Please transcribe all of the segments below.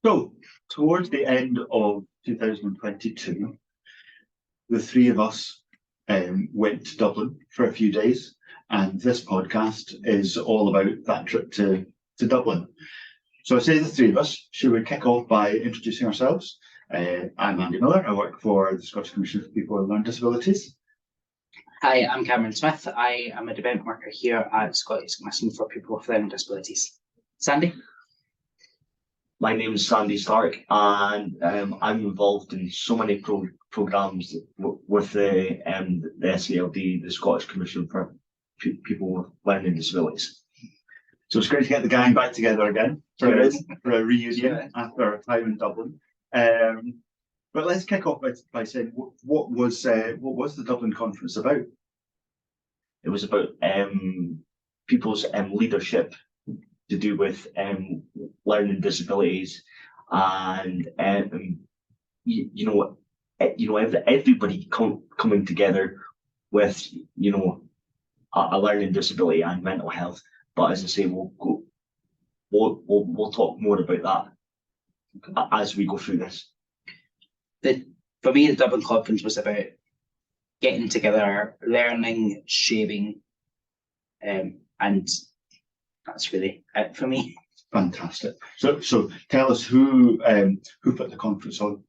So, towards the end of 2022, the three of us went to Dublin for a few days, and this podcast is all about that trip to Dublin. So I say the three of us. Should we kick off by introducing ourselves? I'm Andy Miller. I work for the Scottish Commission for People with Learning Disabilities. Hi, I'm Cameron Smith. I am a development worker here at Scottish Commission for People with Learning Disabilities. Sandy? My name is Sandy Stark, and I'm involved in so many programmes with the SCLD, the Scottish Commission for People with Learning Disabilities. So it's great to get the gang back together again for a reunion after our time in Dublin. But let's kick off by saying what was the Dublin conference about? It was about people's leadership to do with learning disabilities, and everybody coming together with a learning disability and mental health. But as I say, we'll talk more about that as we go through this. For me, the Dublin conference was about getting together, learning, sharing, and that's really it for me. Fantastic. So tell us who put the conference on.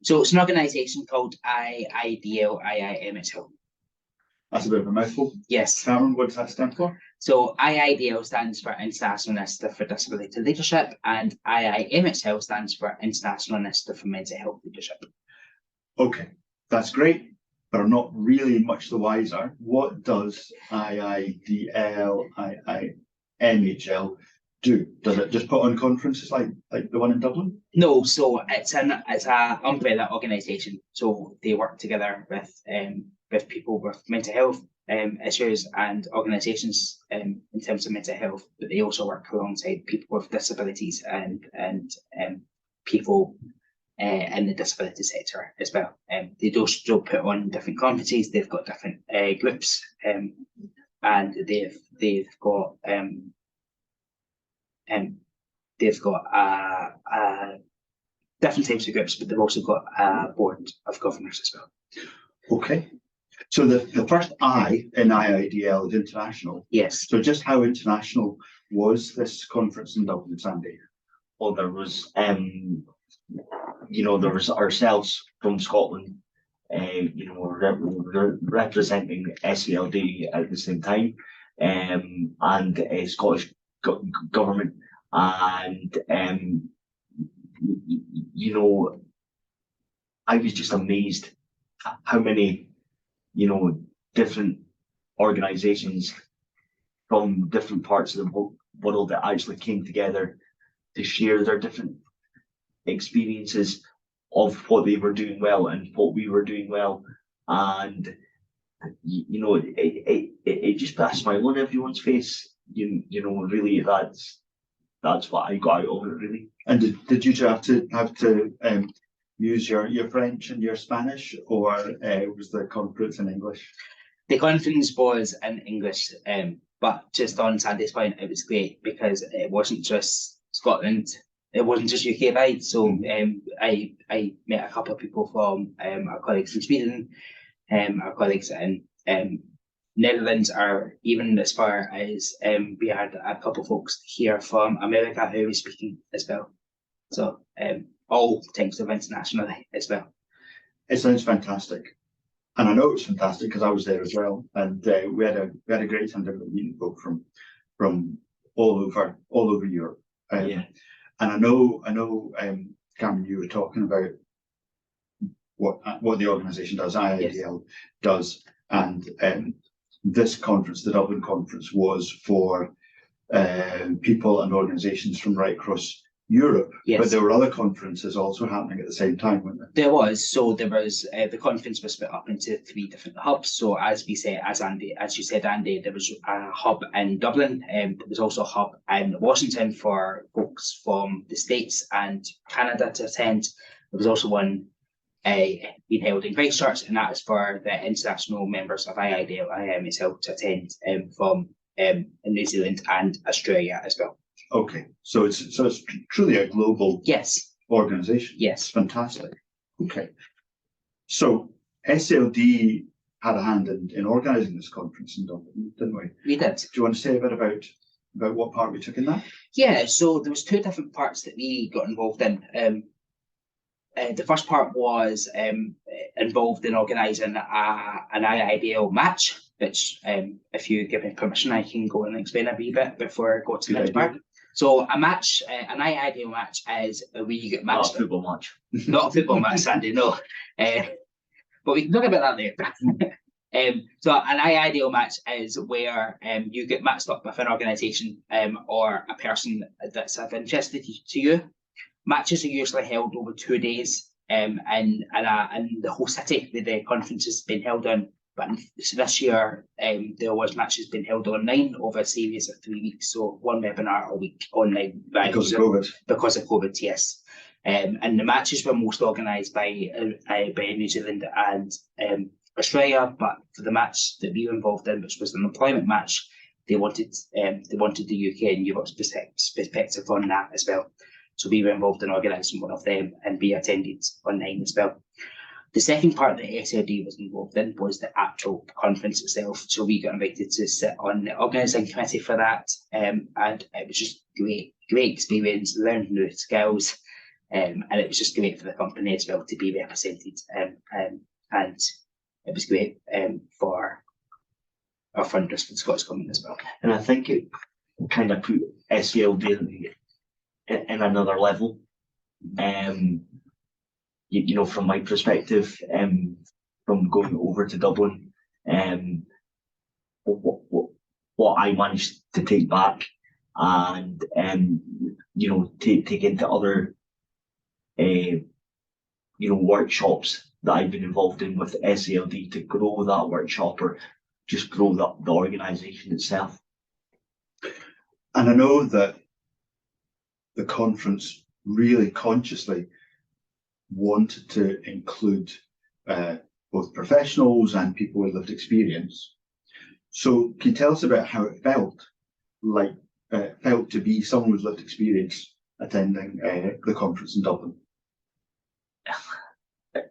So it's an organisation called IIDL, IIMHL. That's a bit of a mouthful. Yes. Cameron, what does that stand for? So IIDL stands for International Initiative for Disability Leadership, and IIMHL stands for International Initiative for Mental Health Leadership. Okay, that's great, but I'm not really much the wiser. What does IIDL, IIMHL do? Does it just put on conferences like the one in Dublin? No, so it's an umbrella organisation. So they work together with people with mental health issues and organisations in terms of mental health, but they also work alongside people with disabilities and people in the disability sector as well. They do still put on different conferences. They've got different groups, and they've got different types of groups, but they've also got a board of governors as well. Okay. So the first I in IIDL is international. Yes. So just how international was this conference in Dublin, Sandy? Well, there was there was ourselves from Scotland, representing SCLD at the same time, and Scottish government, and I was just amazed how many different organisations from different parts of the world that actually came together to share their different experiences of what they were doing well and what we were doing well, and it just put a smile on everyone's face. Really, that's what I got out of it, really. And did you have to use your French and your Spanish, or was the conference in English? The conference was in English, but just on Sandy's point, it was great because it wasn't just Scotland, it wasn't just UK wide. So I met a couple of people from our colleagues in Sweden, our colleagues in Netherlands, or even as far as we had a couple of folks here from America who were speaking as well. So all types of international as well. It sounds fantastic, and I know it was fantastic because I was there as well, and we had a great time meeting folk from all over Europe. Yeah. And I know, Cameron, you were talking about what the organisation does, IIDL does, and this conference, the Dublin conference, was for people and organisations from right across Europe. Yes. But there were other conferences also happening at the same time, weren't there? There was. So there was the conference was split up into 3 different hubs. So as you said, Andy, there was a hub in Dublin. There was also a hub in Washington for folks from the States and Canada to attend. There was also one being held in Christchurch, and that is for the international members of IIDL, IIMHL to attend from New Zealand and Australia as well. Okay, so it's truly a global Yes, organization. yes. It's fantastic. Okay, so SCLD had a hand in organising this conference in Dublin, didn't we? We did. Do you want to say a bit about what part we took in that? Yeah, so there was two different parts that we got involved in. The first part was involved in organising an IIDL match, which, if you give me permission, I can go and explain a wee bit before I go to the next part. So a match, an IIDL match is where you get matched. Not a football match. Not a football match, Sandy, no. But we can talk about that later. So an IIDL match is where you get matched up with an organisation or a person that's of interest to you. Matches are usually held over 2 days in the whole city where the conference has been held in. But this year, there was matches being held online over a series of 3 weeks. So one webinar a week online. Because of COVID. Because of COVID, yes. And the matches were most organised by New Zealand and Australia. But for the match that we were involved in, which was an employment match, they wanted the UK and Europe's perspective on that as well. So we were involved in organising one of them, and we attended online as well. The second part that SCLD was involved in was the actual conference itself. So we got invited to sit on the organising committee for that, and it was just great experience, learned new skills, and it was just great for the company as well to be represented, and it was great for our funders for the Scottish Government as well. And I think it kind of put SCLD in another level. You know, from my perspective, from going over to Dublin, what I managed to take back and you know, take into other you know, workshops that I've been involved in with SCLD to grow that workshop or just grow the organisation itself. And I know that the conference really consciously wanted to include both professionals and people with lived experience. So can you tell us about how it felt to be someone with lived experience attending the conference in Dublin?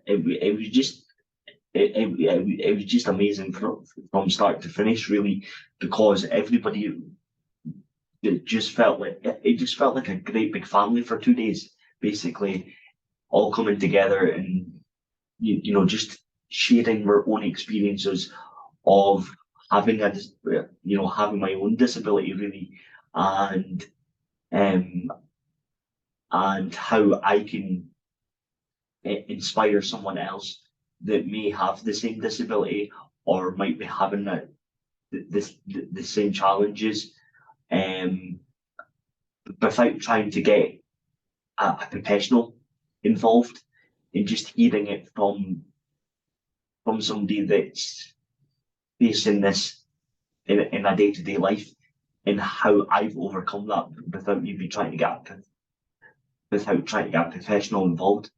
It was just amazing from start to finish, really, because everybody it just felt like a great big family for 2 days, basically, all coming together and you know, just sharing their own experiences of having having my own disability, really, and how I can inspire someone else that may have the same disability or might be having the same challenges, without trying to get a professional involved, and just hearing it from somebody that's facing this in a day-to-day life, and how I've overcome that without maybe trying to get a professional involved.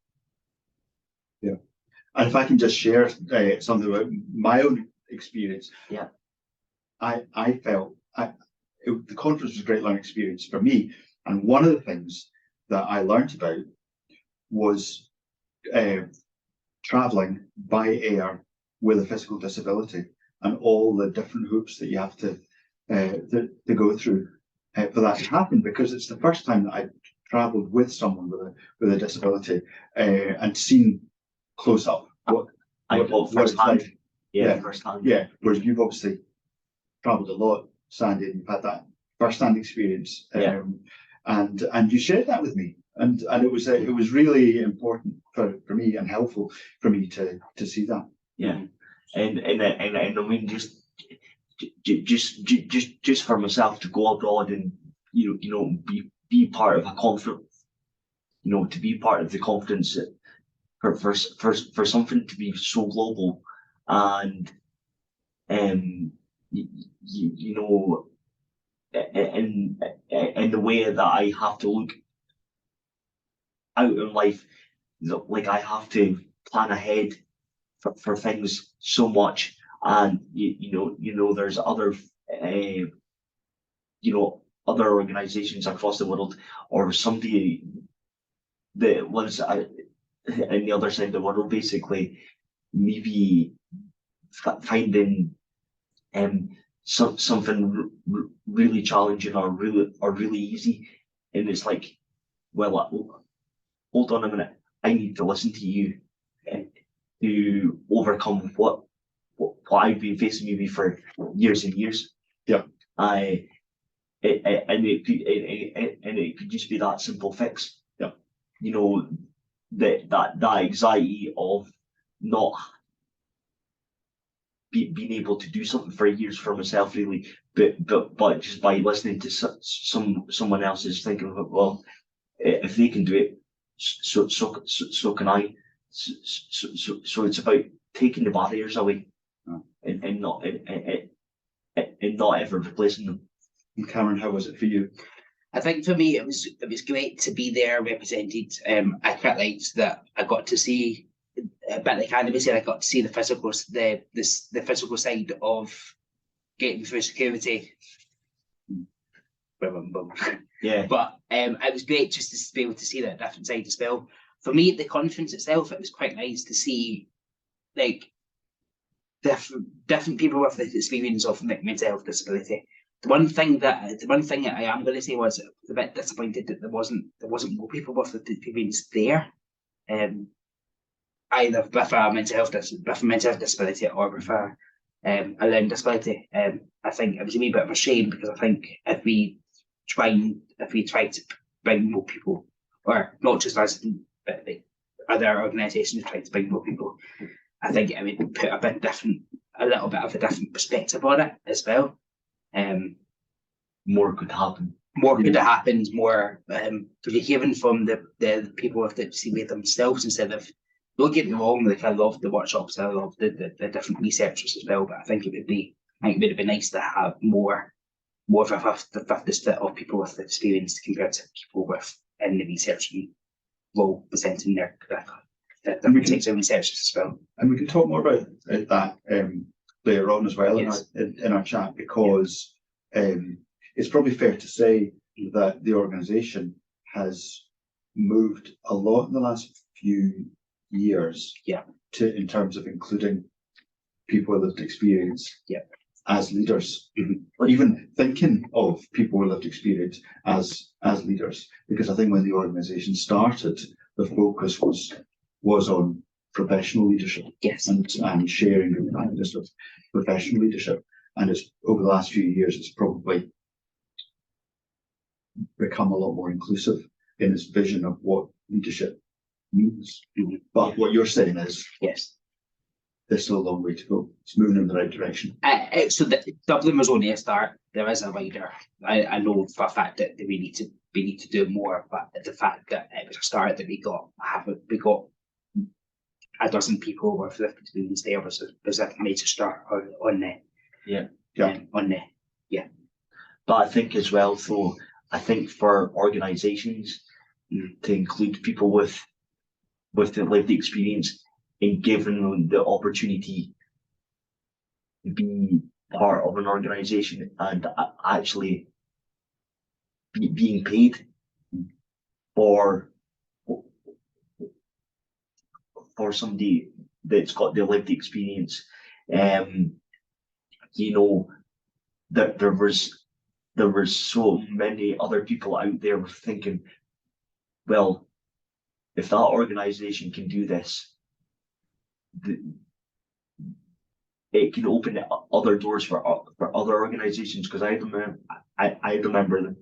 Yeah, and if I can just share something about my own experience. Yeah, I felt the conference was a great learning experience for me, and one of the things that I learned about was traveling by air with a physical disability and all the different hoops that you have to go through for that to happen, because it's the first time that I travelled with someone with a disability and seen close up what it's like. Yeah, firsthand. Yeah, whereas you've obviously travelled a lot, Sandy, and you've had that first-hand experience, and you shared that with me, and it was really important for me and helpful for me to see that. Yeah, and I mean, just for myself to go abroad and be part of a conference, to be part of the conference for something to be so global, and in the way that I have to look out in life, like I have to plan ahead for things so much, and there's other other organisations across the world, or somebody that lives in the other side of the world, basically, maybe finding something really challenging or really easy, and it's like, well, hold on a minute, I need to listen to you to overcome what I've been facing maybe for years and years. Yeah. And it could just be that simple fix. Yeah. You know, that anxiety of not being able to do something for years for myself, really, but just by listening to someone else is thinking, well, if they can do it, so can I. So it's about taking the barriers away, and not ever replacing them. And Cameron, how was it for you? I think for me, it was great to be there represented. I quite liked that I got to see, but like Andy said, I got to see the physical side of getting through security. Yeah. But it was great just to be able to see that different side as well. For me, at the conference itself, it was quite nice to see like different people with the experience of mental health disability. The one thing that I am going to say was a bit disappointed that there wasn't more people with the experience there, either with a mental health disability or with a learning disability. I think it was a wee bit of a shame, because I think if we try to bring more people, or not just us, but like other organisations try to bring more people, I think it would put a little bit of a different perspective on it as well. More could happen. More could have happened. More to be given from the people with the CBA themselves, instead of. Don't get me wrong, like I love the workshops, I love the different researchers as well, but I think it would have been nice to have more of a fifth split of people with the experience compared to people in the researching role presenting their particular researchers as well. And we can talk more about that later on as well. Yes. in our chat, because it's probably fair to say that the organisation has moved a lot in the last few years, in terms of including people with lived experience, as leaders, or even thinking of people with lived experience as leaders. Because I think when the organisation started, the focus was on professional leadership, and sharing the practice of professional leadership. And it's over the last few years, it's probably become a lot more inclusive in its vision of what leadership means. But what you're saying is, there's still a long way to go. It's moving in the right direction. So Dublin was only a start. There is a wider. I know for a fact that we need to do more, but the fact that it was a start that we got a dozen people with lived experience there was a major start on the. But I think as well, though, I think for organisations to include people with the lived experience and given them the opportunity to be part of an organisation and actually being paid for somebody that's got the lived experience, that there was so many other people out there thinking, well, if that organisation can do this, it can open other doors for other organisations. Because I remember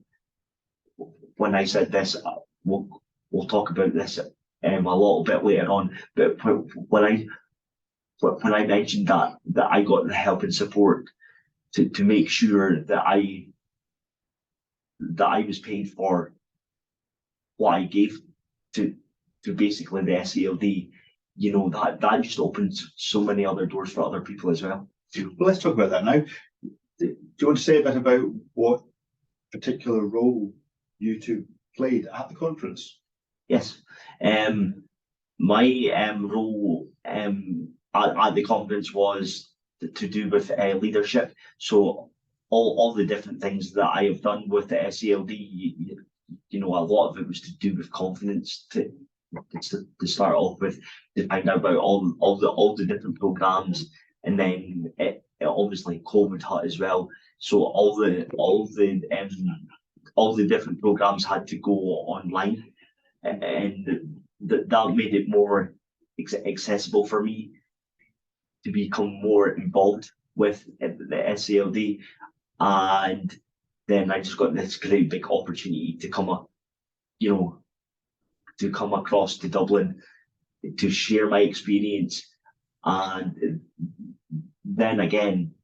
when I said this, we'll talk about this a little bit later on. But when I mentioned that I got the help and support to make sure that I was paid for what I gave to basically the SCLD, that just opens so many other doors for other people as well. Well, let's talk about that now. Do you want to say a bit about what particular role you two played at the conference? Yes. My role at the conference was to do with leadership. So all the different things that I have done with the SCLD, you know, a lot of it was to do with confidence to start off with, to find out about all the different programs, and then it obviously COVID hit as well. So all the different programs had to go online, and that made it more accessible for me to become more involved with the SCLD. And then I just got this great big opportunity to come across to Dublin to share my experience. And then again,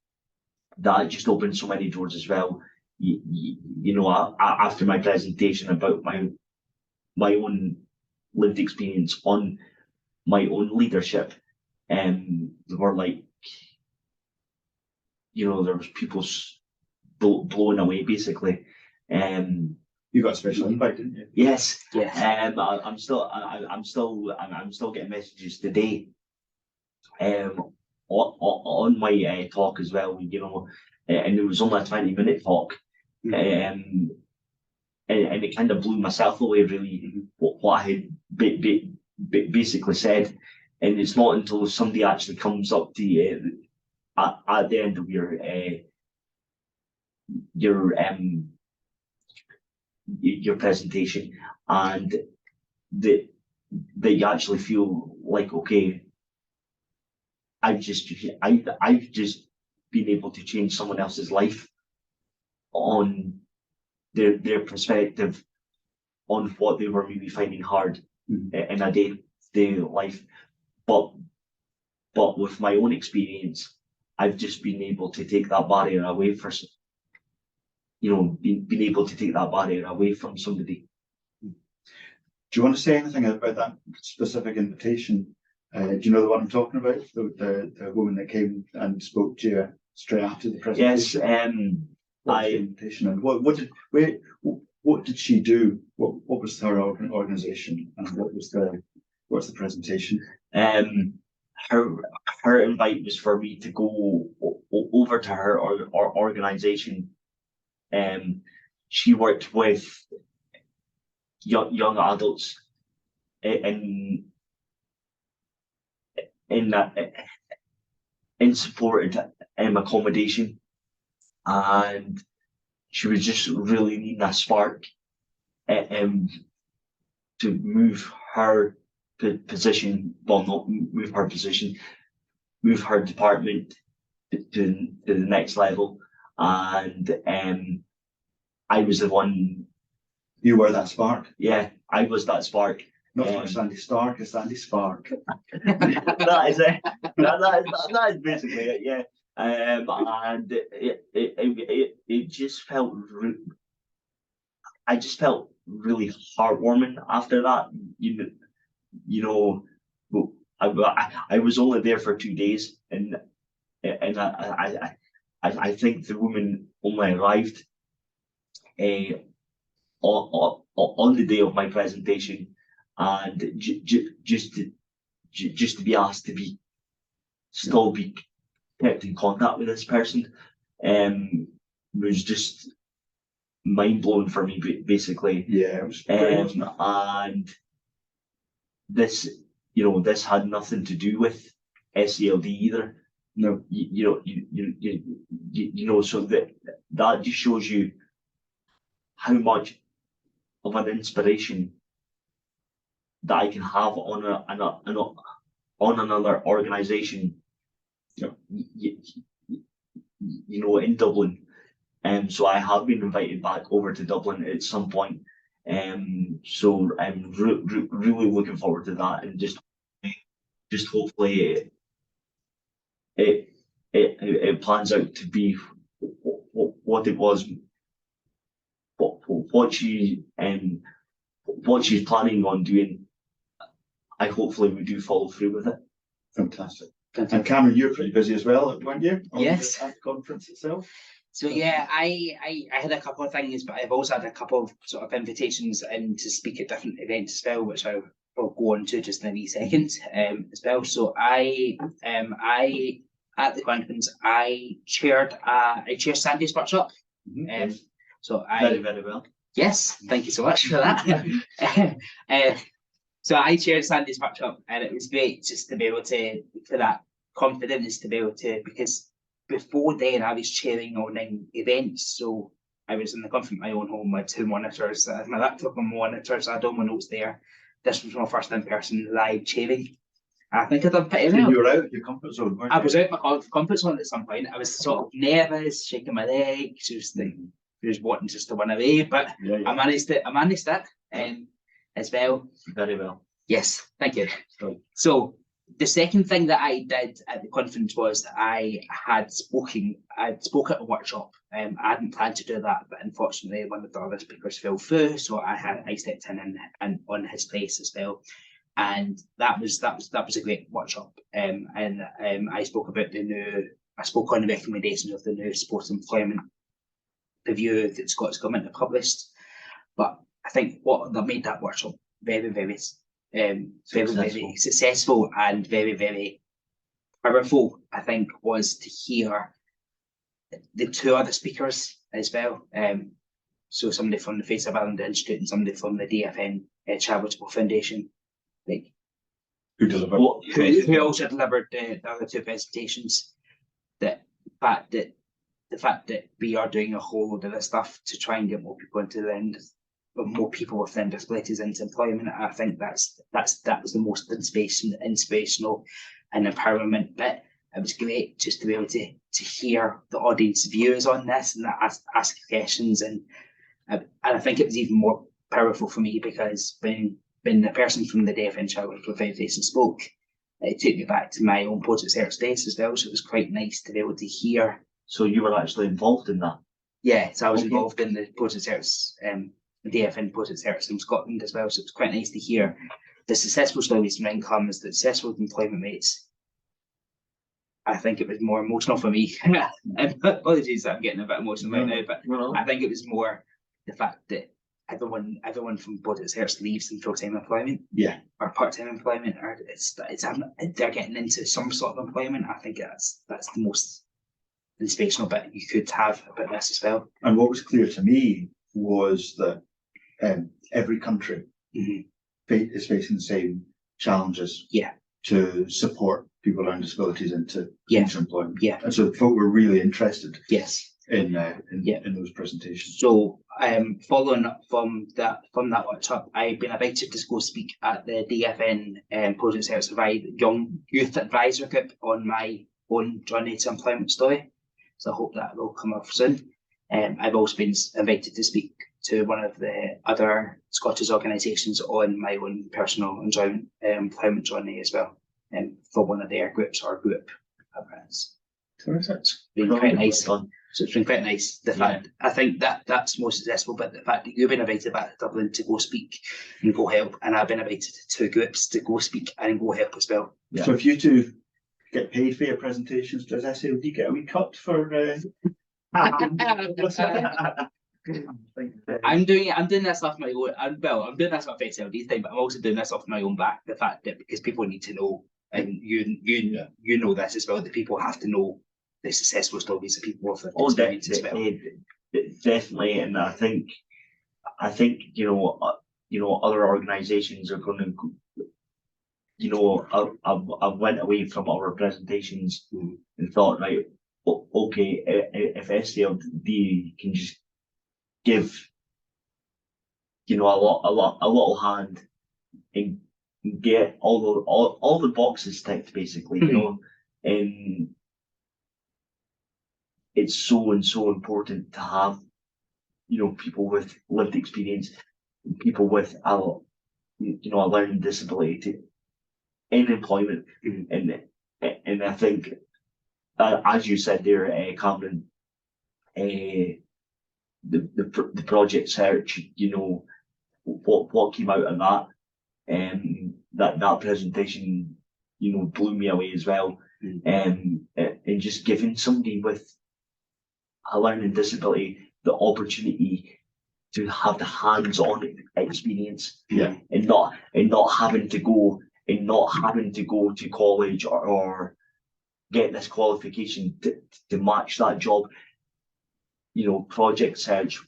that just opened so many doors as well. You know, after my presentation about my own lived experience on my own leadership, they were like, you know, there was people blown away basically. You got a special invite, didn't you? Yes. Yes. I'm still getting messages today. On my talk as well, you know, and it was only a 20-minute talk. And it kind of blew myself away, really, what I had basically said. And it's not until somebody actually comes up to you at the end of your presentation, and that you actually feel like, okay, I've just been able to change someone else's life on their perspective on what they were maybe finding hard in a day-to-day life. But with my own experience, I've just been able to take that barrier away for, you know, been able to take that barrier away from somebody. Do you want to say anything about that specific invitation? Do you know the one I'm talking about? The woman that came and spoke to you straight after the presentation? Yes, what was the invitation, and what did she do? What was her organization, and what's the presentation? Her invite was for me to go over to her organization. She worked with young adults in supported accommodation, and she was just really needing a spark to move her position, well, not move her position, move her department to the next level. And I was the one. You were that spark? Yeah, I was that spark. Not so much Sandy Stark as Sandy Spark. That is it. That is basically it, yeah. And it just felt I just felt really heartwarming after that. You know, I was only there for 2 days, and I think the woman only arrived on the day of my presentation, and just to be asked to still be kept in contact with this person was just mind blowing for me, basically. Yeah, it was great. And this, you know, this had nothing to do with SCLD either. No, you know, so that just shows you how much of an inspiration that I can have on another organisation. You know, in Dublin. So I have been invited back over to Dublin at some point. So I'm really looking forward to that, and just hopefully it plans out to be what it was, what she's planning on doing. I hopefully we do follow through with it. Fantastic. And Cameron, you're pretty busy as well, weren't you? Yes. At the conference itself. So yeah, I had a couple of things, but I've also had a couple of sort of invitations in to speak at different events as well, which I'll go on to just in a wee second as well. So I at the conference, I chaired Sandy's workshop. Yes. So Very, very well. yes, thank you so much for that. So I chaired Sandy's workshop, and it was great just to be able to, for that confidence to be able to, because before then I was chairing online events. So I was in the comfort of my own home with 2 monitors, my laptop and monitors. I had all my notes there. This was my first in-person live chairing. I think I've done pretty well. You were out of your comfort zone, weren't you? I was out of my comfort zone at some point. I was sort of nervous, shaking my legs, just wanting just to run away. But Yeah, yeah. I managed it as well. Very well. Yes, thank you. Right. So the second thing that I did at the conference was I spoke at a workshop. I hadn't planned to do that, but unfortunately one of the other speakers fell through, so I stepped in and on his place as well. And that was a great workshop. I spoke on the recommendations of the new sports employment review that Scott's government have published. But I think what that made that workshop very, very successful and very, very powerful, I think, was to hear the 2 other speakers as well. So somebody from the Face of Ireland Institute and somebody from the DFN Charitable Foundation, like Who delivered? who also delivered the other 2 presentations. The fact that we are doing a whole load of this stuff to try and get more people more people with learning disabilities into employment. I think that was the most inspirational and empowerment bit. It was great just to be able to hear the audience views on this and ask questions, and I think it was even more powerful for me because when the person from the DFN Charitable Foundation spoke, it took me back to my own post research days as well. So it was quite nice to be able to hear. So you were actually involved in that? Yeah, so I was involved in the post research, the DFN post research in Scotland as well. So it was quite nice to hear the successful stories from incomes, the successful employment rates. I think it was more emotional for me. And apologies that I'm getting a bit emotional right now, but I think it was more the fact that everyone from post research leaves in full-time employment, or part-time employment, or they're getting into some sort of employment. I think that's the most inspirational bit you could have about this as well. And what was clear to me was that every country is facing the same challenges to support people with learning disabilities into employment. Yeah. And so folk were really interested in those presentations. So following up from that workshop, I've been invited to go speak at the DFN Post Research Young Youth Advisory Group on my own journey to employment story. So I hope that will come off soon. I've also been invited to speak to one of the other Scottish organisations on my own personal employment journey as well, for one of their groups or group events. So it's been quite nice. So it's been quite nice. The fact I think that's more successful, but the fact that you've been invited back to Dublin to go speak and go help, and I've been invited to 2 groups to go speak and go help as well. Yeah. So if you 2 get paid for your presentations, does SCLD get a wee cut for? I'm doing this off my own. I'm doing this off SCLD thing, but I'm also doing this off my own back. The fact that because people need to know, and you know this as well, that people have to know the successful stories of people with experience as well. Definitely, and I think other organisations are going to. I went away from our presentations and thought, right, okay, if SCLD can just give, a little hand and get all the boxes ticked, basically, and it's so important to have, people with lived experience, people with a learning disability in employment, and I think, as you said there, Cameron, the project search, what came out of that, that presentation, blew me away as well, and just giving somebody with a learning disability the opportunity to have the hands-on experience, and not having to go to college or get this qualification to match that job. Project search,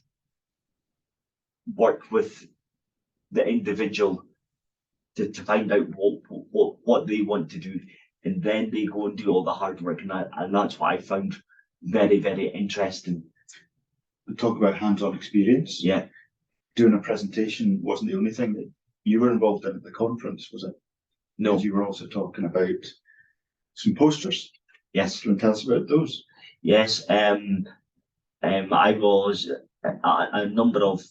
work with the individual to find out what they want to do, and then they go and do all the hard work, and that's what I found very, very interesting. We talk about hands-on experience. Yeah. Doing a presentation wasn't the only thing that you were involved in at the conference, was it? No. Because you were also talking about some posters. Yes. Can you tell us about those? Yes. I was a number of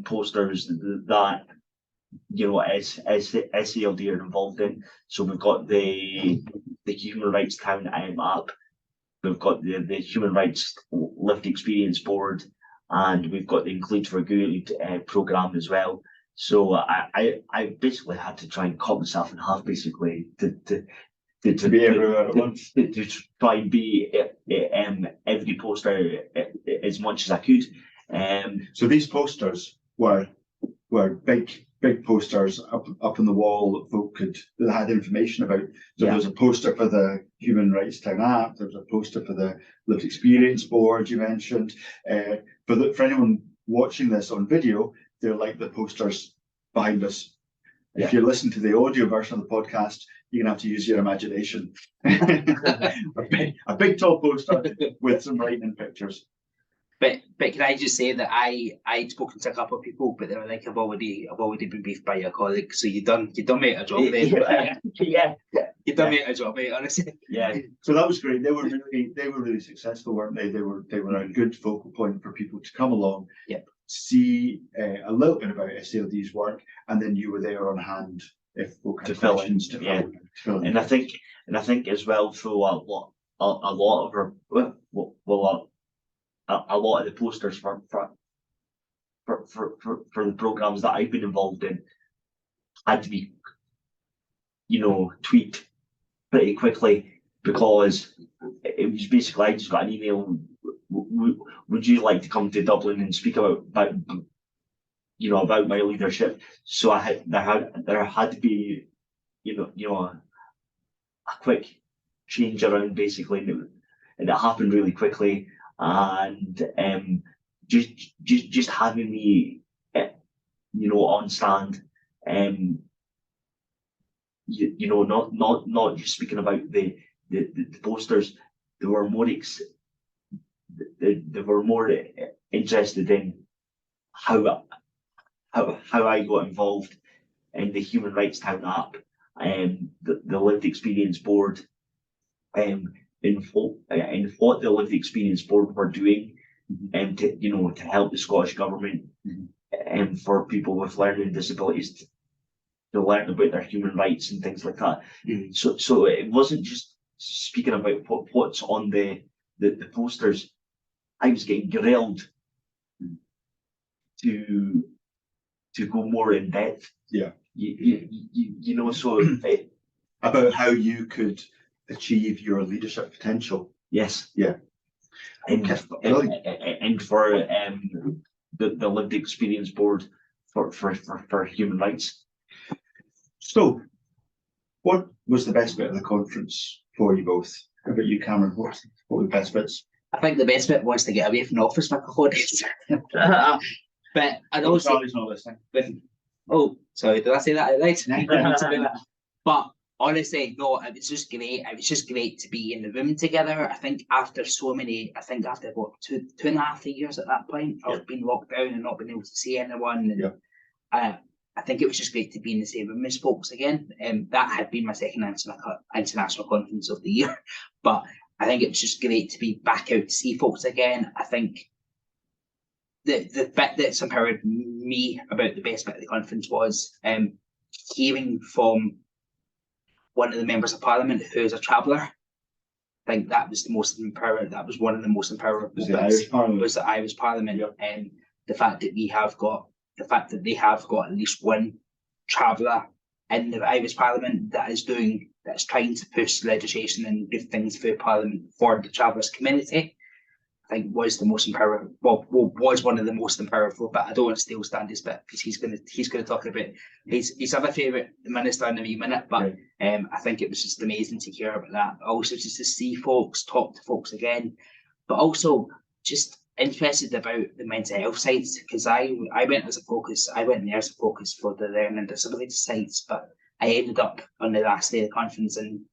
posters that SCLD are involved in. So we've got the Human Rights Town app, we've got the Human Rights Lived Experience Board, and we've got the Include for Good program as well. So I basically had to try and cut myself in half, basically, to be everywhere at once. To try and be every poster as much as I could. So these posters were big posters up on the wall that had information about. So there was a poster for the Human Rights Town app. There was a poster for the Lived Experience Board you mentioned. For anyone watching this on video, they're like the posters behind us. If you listen to the audio version of the podcast, you're gonna have to use your imagination. a big tall poster with some writing pictures. But can I just say that I'd spoken to a couple of people, but they were like, I've already been briefed by your colleague, so you done made a job there. You done made a job, mate, honestly. Yeah. So that was great. They were really successful, weren't they? They were a good focal point for people to come along, see a little bit about SCLD's work, and then you were there on hand if folk had questions to fill in. And I think as well, through a lot of our a lot of the posters for the programs that I've been involved in had to be, tweaked pretty quickly, because it was basically, I just got an email, would you like to come to Dublin and speak about my leadership? So there had to be, a quick change around, basically, and it happened really quickly. And just having me, on stand, not just speaking about the posters. They were more interested in how I got involved in the Human Rights Town app, the Lived Experience Board, in what the Lived Experience Board were doing, to help the Scottish Government and for people with learning disabilities to learn about their human rights and things like that. So it wasn't just speaking about what's on the posters. I was getting grilled to go more in depth. Yeah. So about how you could achieve your leadership potential. Yes. Yeah. And for the Lived Experience Board for human rights. So, what was the best bit of the conference for you both? How about you, Cameron? What were the best bits? I think the best bit was to get away from the office for a couple of days. But I'd also... Charlie's not listening. Oh, sorry, did I say that out loud? But honestly, no, it was just great. It was just great to be in the room together. I think after what, two and a half years at that point, I've been locked down and not been able to see anyone. And I think it was just great to be in the same room as folks again. That had been my second international conference of the year. But I think it was just great to be back out to see folks again. I think the bit that's empowered me about the best bit of the conference was hearing from one of the members of Parliament who is a traveller. I think that was the most empowering. That was one of the most empowering bits. Was the Irish Parliament, and the fact that they have got at least one traveller in the Irish Parliament that's trying to push legislation and good things through Parliament for the travellers community. I think was the most empowered. Well, was one of the most powerful. But I don't want to steal Standy's bit because he's gonna talk about his other favourite minister in a wee minute. But I think it was just amazing to hear about that. Also, just to see folks, talk to folks again, but also just interested about the mental health sides, because I went there as a focus for the learning and disability sides, but I ended up on the last day of the conference in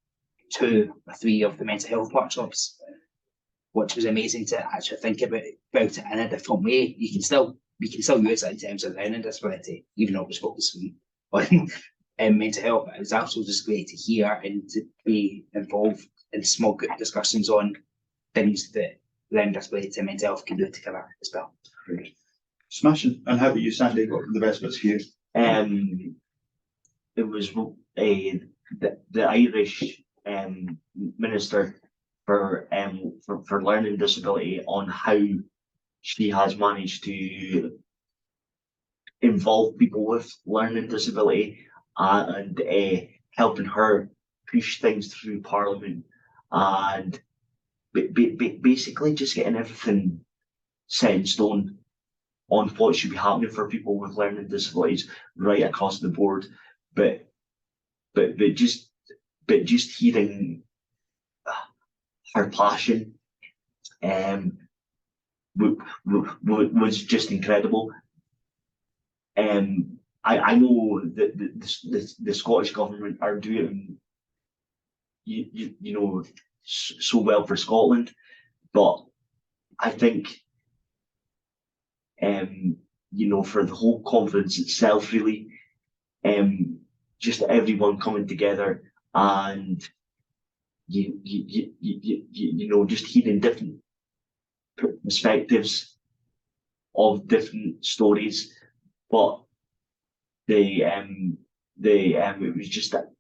2 or 3 of the mental health workshops, which was amazing to actually think about it in a different way. We can still use it in terms of learning disability, even though it was focusing on mental health. But it was also just great to hear and to be involved in small group discussions on things that learning disability and mental health can do together as well. Great. Smashing. And how about you, Sandy? What were the best bits for you? It was the Irish minister for learning disability, on how she has managed to involve people with learning disability and helping her push things through Parliament, and basically just getting everything set in stone on what should be happening for people with learning disabilities right across the board. But just hearing her passion was just incredible. I know that the Scottish government are doing you know so well for Scotland, but I think for the whole conference itself, really, just everyone coming together and just hearing different perspectives of different stories, but it was just that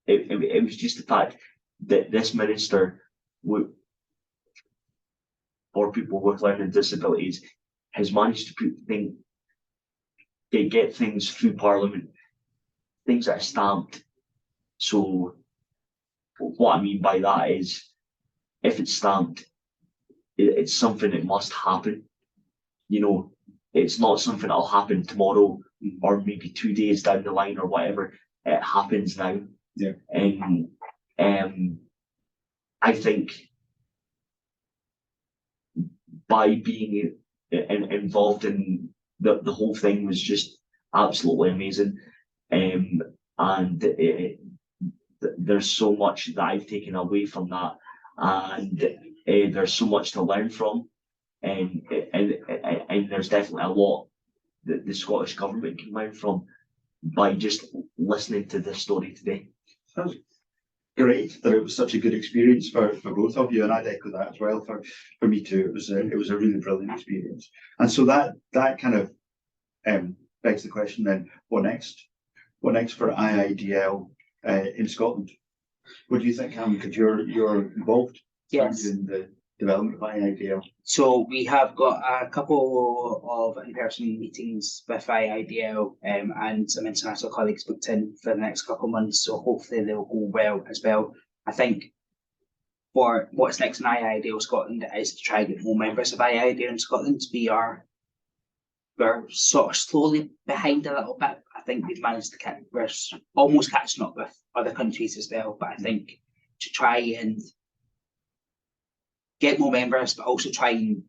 it was just the fact that this minister for people with learning disabilities has managed to get things through Parliament, things that are stamped. So what I mean by that is, if it's stamped, it's something that must happen. It's not something that'll happen tomorrow or maybe 2 days down the line or whatever. It happens now. Yeah. And I think by being involved in the whole thing was just absolutely amazing. And there's so much that I've taken away from that, and there's so much to learn from, and there's definitely a lot that the Scottish government can learn from by just listening to this story today. Sounds great that it was such a good experience for both of you, and I'd echo that as well. For me too, it was a really brilliant experience. And so that kind of begs the question then: what next? What next for IIDL in Scotland? What do you think, Cam? Because you're involved in the development of IIDL. So we have got a couple of in-person meetings with IIDL and some international colleagues booked in for the next couple of months. So hopefully they'll go well as well. I think for what's next in IIDL Scotland is to try and get more members of IIDL in Scotland. We're sort of slowly behind a little bit. I think we've managed to we're almost catching up with other countries as well. But I think to try and get more members, but also try and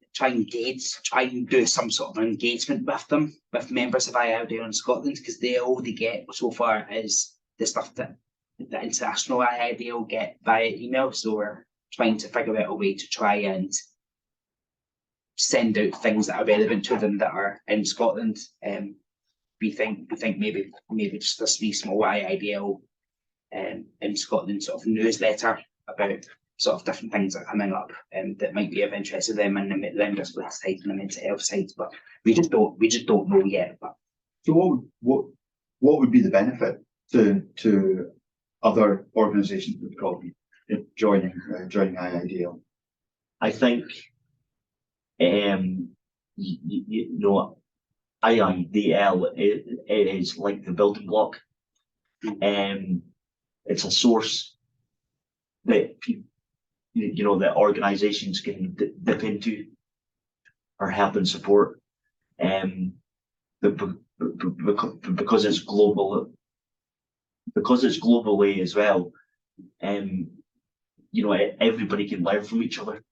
do some sort of engagement with them, with members of IIDL in Scotland, because all they get so far is the stuff that the international IIDL get via email. So we're trying to figure out a way to try and send out things that are relevant to them that are in Scotland. We think maybe just this wee small IIDL in Scotland sort of newsletter about sort of different things that are coming up that might be of interest to them and the learning disability side and the mental health side, but we just don't know yet. But so what would be the benefit to other organisations that would probably joining IIDL? I think IIDL is like the building block. It's a source that you know, that organisations can dip into or help and support. But because it's global, because it's globally as well, you know, everybody can learn from each other.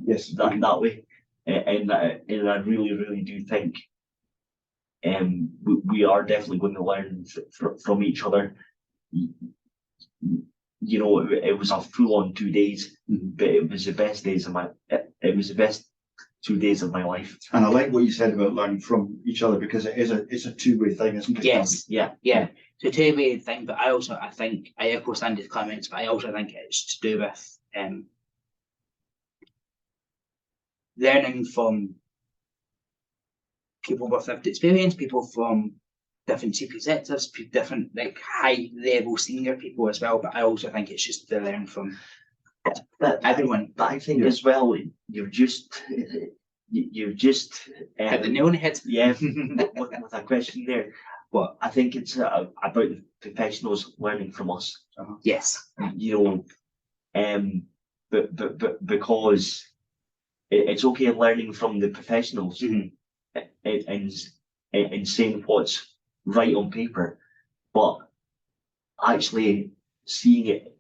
Yes, That way, and I really do think we are definitely going to learn from each other. You know, it was a full-on 2 days, but it was the best days of it was the best 2 days of my life. And I like what you said about learning from each other, because it's a two-way thing, isn't it? Yes. Yeah. It's a two-way thing, but I think I echo Sandy's comments, but I also think it's to do with learning from people with lived experience, people from different chief executives, different like high-level senior people as well. But I also think it's just to learn from everyone. But I think as well, you've just Hit the nail on the head. yeah, with a question there. But I think it's about the professionals learning from us. Yes. You know, but because it's okay learning from the professionals and saying what's right on paper, but actually seeing it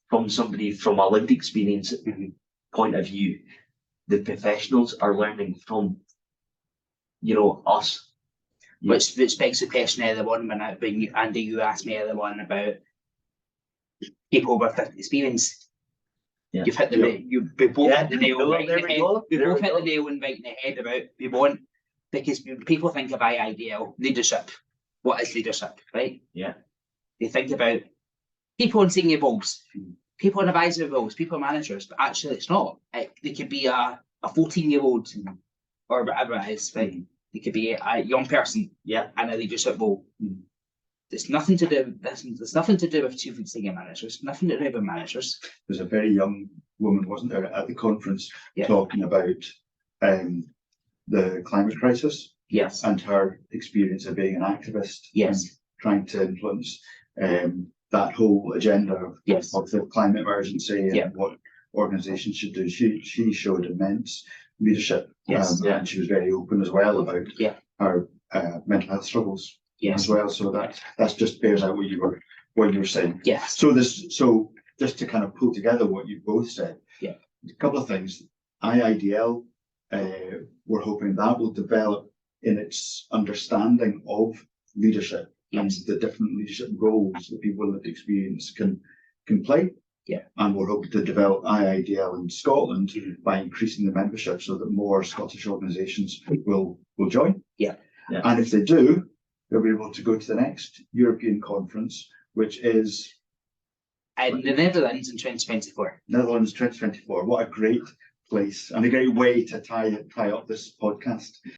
from somebody from a lived experience point of view. The professionals are learning from, you know, us. Which begs the question earlier on when you, Andy, you asked me earlier on about people with lived experience. Yeah. You've hit the we both hit the nail right in the head. We both hit the nail and right in the head about we want, because people think of IIDL leadership. What is leadership, right? Yeah. They think about people in senior roles, people in advisory roles, people managers, but actually it's not. They could be a 14-year-old or whatever it is, right? They could be a young person in a leadership role. There's nothing to do. There's nothing to do with chief and senior managers. Nothing to do with managers. There's a very young woman, wasn't there, at the conference talking about the climate crisis. Yes. And her experience of being an activist. Yes. And trying to influence that whole agenda of the climate emergency and what organisations should do. She showed immense leadership. And she was very open as well about her mental health struggles as well. So that's just bears out what you were saying. Yes. So just to kind of pull together what you both said. Yeah. A couple of things. IIDL, we're hoping that will develop in its understanding of leadership and the different leadership roles that people with experience can play. Yeah. And we're hoping to develop IIDL in Scotland by increasing the membership so that more Scottish organisations will join. Yeah. And if they do, they'll be able to go to the next European conference, which is in the Netherlands in 2024. Netherlands 2024. What a great place and a great way to tie up this podcast.